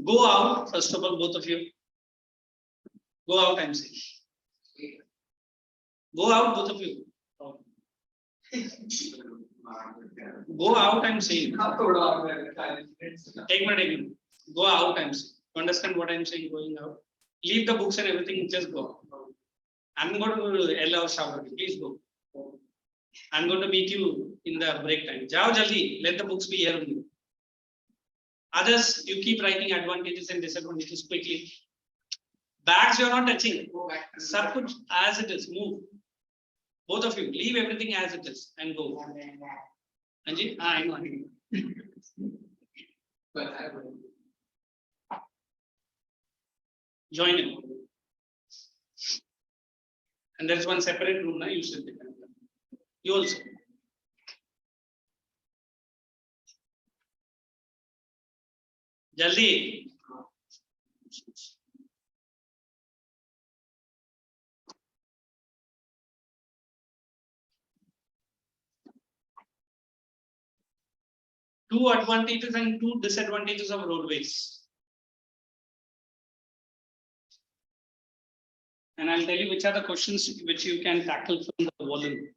Go out, first of all, both of you. Go out, I'm saying. Go out, both of you. Go out, I'm saying. Take my time. Go out, I'm saying. You understand what I'm saying? Going out. Leave the books and everything, just go. I'm going to ALSH shower. Please go. I'm going to meet you in the break time. Jao jaldi. Let the books be here only. Others, you keep writing advantages and disadvantages quickly. Bags you're not touching. Sab kuch as it is. Move. Both of you, leave everything as it is and go. Anji? I know. Join in. And there is one separate room, na? You should be. You also. Jaldi. Two advantages and two disadvantages of roadways. And I'll tell you which are the questions which you can tackle from the volume.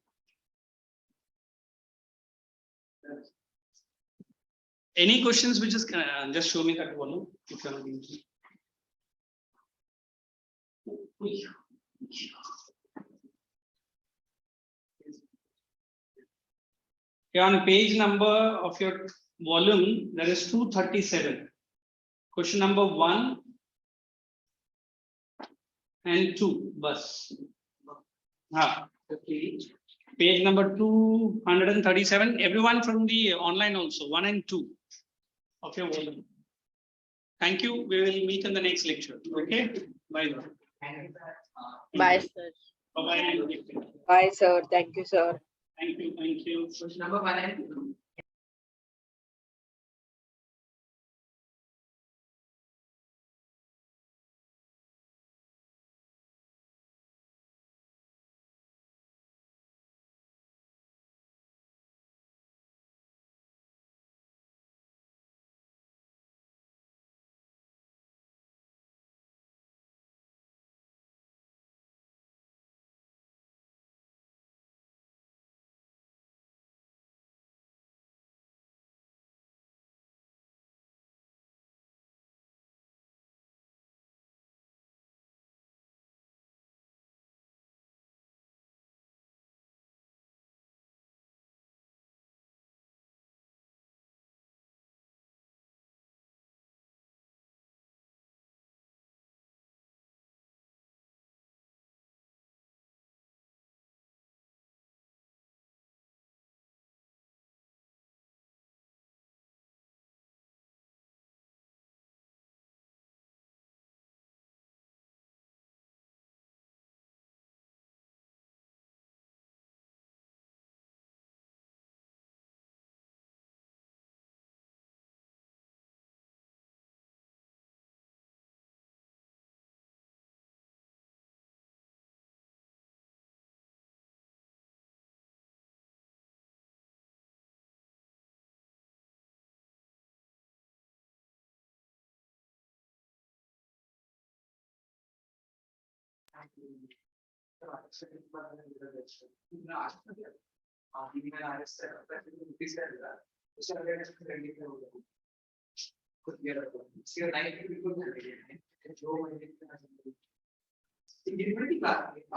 Any questions which is just show me that volume if you are not using. Okay, on page number of your volume, there is 237. Question number 1 and 2, bus. Page number 237. Everyone from the online also, 1 and 2 of your volume. Thank you. We will meet in the next lecture. Okay. Bye. Bye, sir. Bye. Bye, sir. Thank you, sir. Thank you. Thank you. Question number 1 and 2.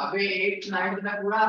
अबे 8 night में पूरा